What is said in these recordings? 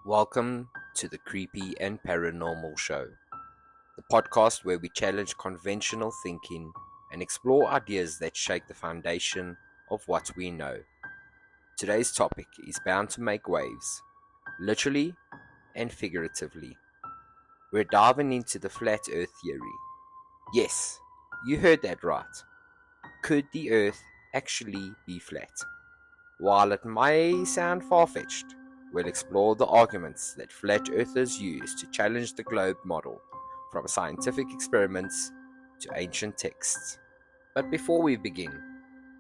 Welcome to the Creepy and Paranormal Show, the podcast where we challenge conventional thinking and explore ideas that shake the foundation of what we know. Today's topic is bound to make waves, literally and figuratively. We're diving into the flat earth theory. Yes, you heard that right. Could the earth actually be flat? While it may sound far-fetched, we'll explore the arguments that flat earthers use to challenge the globe model, from scientific experiments to ancient texts. But before we begin,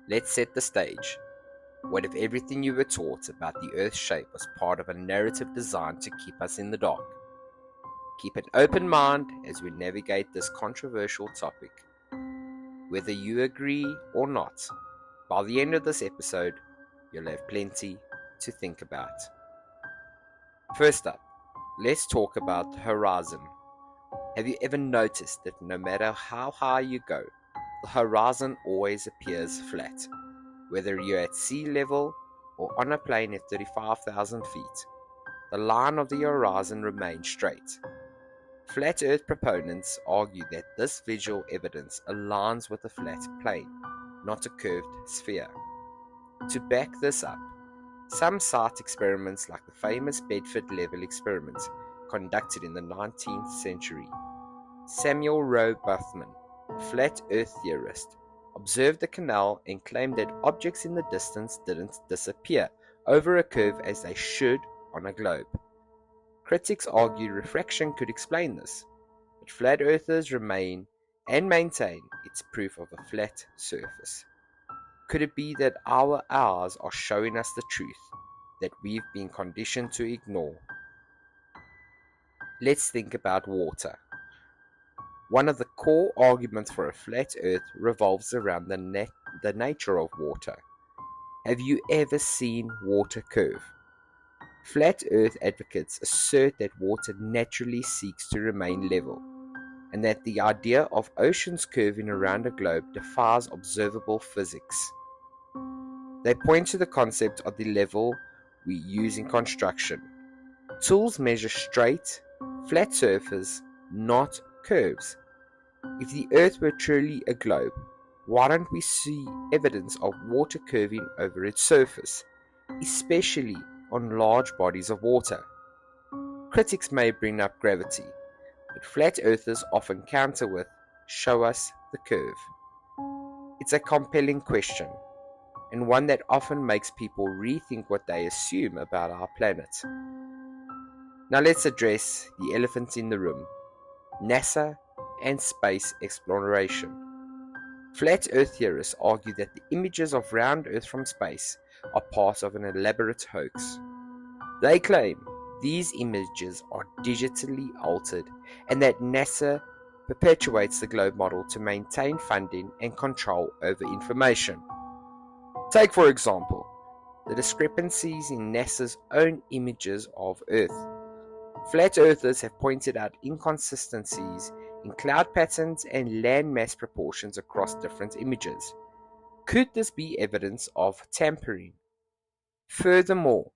let's set the stage. What if everything you were taught about the Earth's shape was part of a narrative designed to keep us in the dark? Keep an open mind as we navigate this controversial topic. Whether you agree or not, by the end of this episode, you'll have plenty to think about. First up, let's talk about the horizon. Have you ever noticed that no matter how high you go, the horizon always appears flat? Whether you're at sea level or on a plane at 35,000 feet, the line of the horizon remains straight. Flat Earth proponents argue that this visual evidence aligns with a flat plane, not a curved sphere. To back this up, some cite experiments like the famous Bedford level experiment conducted in the 19th century. Samuel Roe Buffman, a flat earth theorist, observed the canal and claimed that objects in the distance didn't disappear over a curve as they should on a globe. Critics argue refraction could explain this, but flat earthers remain and maintain it's proof of a flat surface. Could it be that our eyes are showing us the truth that we've been conditioned to ignore? Let's think about water. One of the core arguments for a flat earth revolves around the nature of water. Have you ever seen water curve? Flat earth advocates assert that water naturally seeks to remain level, and that the idea of oceans curving around a globe defies observable physics. They point to the concept of the level we use in construction. Tools measure straight, flat surface, not curves. If the Earth were truly a globe, why don't we see evidence of water curving over its surface, especially on large bodies of water? Critics may bring up gravity, but flat earthers often counter with, show us the curve. It's a compelling question, and one that often makes people rethink what they assume about our planet. Now let's address the elephant in the room: NASA and space exploration. Flat Earth theorists argue that the images of round Earth from space are part of an elaborate hoax. They claim these images are digitally altered and that NASA perpetuates the globe model to maintain funding and control over information. Take, for example, the discrepancies in NASA's own images of Earth. Flat earthers have pointed out inconsistencies in cloud patterns and landmass proportions across different images. Could this be evidence of tampering? Furthermore,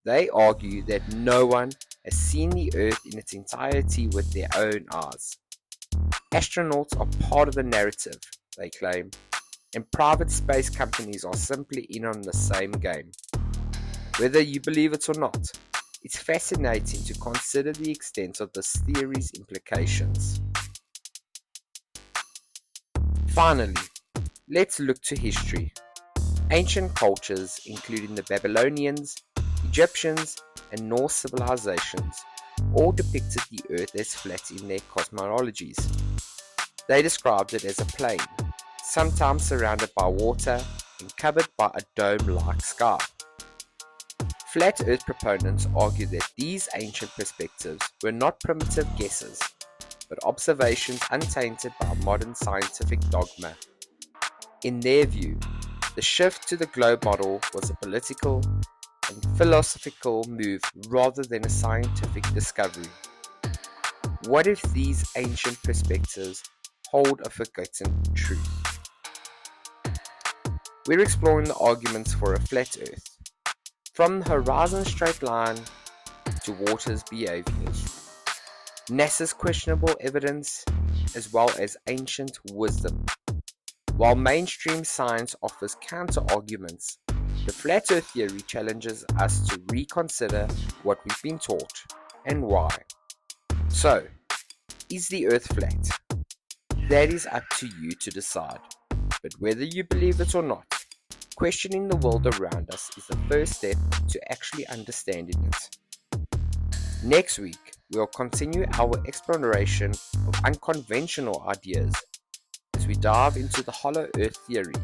they argue that no one has seen the Earth in its entirety with their own eyes. Astronauts are part of the narrative, they claim, and private space companies are simply in on the same game. Whether you believe it or not, it's fascinating to consider the extent of this theory's implications. Finally, let's look to history. Ancient cultures, including the Babylonians, Egyptians, and Norse civilizations, all depicted the Earth as flat in their cosmologies. They described it as a plain, sometimes surrounded by water and covered by a dome-like sky. Flat Earth proponents argue that these ancient perspectives were not primitive guesses, but observations untainted by modern scientific dogma. In their view, the shift to the globe model was a political and philosophical move rather than a scientific discovery. What if these ancient perspectives hold a forgotten truth? We're exploring the arguments for a flat Earth, from the horizon straight line to water's behaviors, NASA's questionable evidence, as well as ancient wisdom. While mainstream science offers counter-arguments, the flat earth theory challenges us to reconsider what we've been taught and why. So, is the earth flat? That is up to you to decide. But whether you believe it or not, questioning the world around us is the first step to actually understanding it. Next week, we'll continue our exploration of unconventional ideas as we dive into the hollow earth theory,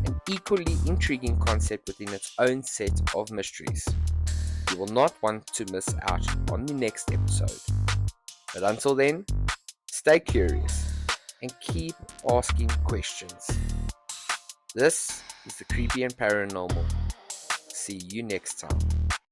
an equally intriguing concept within its own set of mysteries. You will not want to miss out on the next episode. But until then, stay curious and keep asking questions. This is the Creepy and Paranormal. See you next time.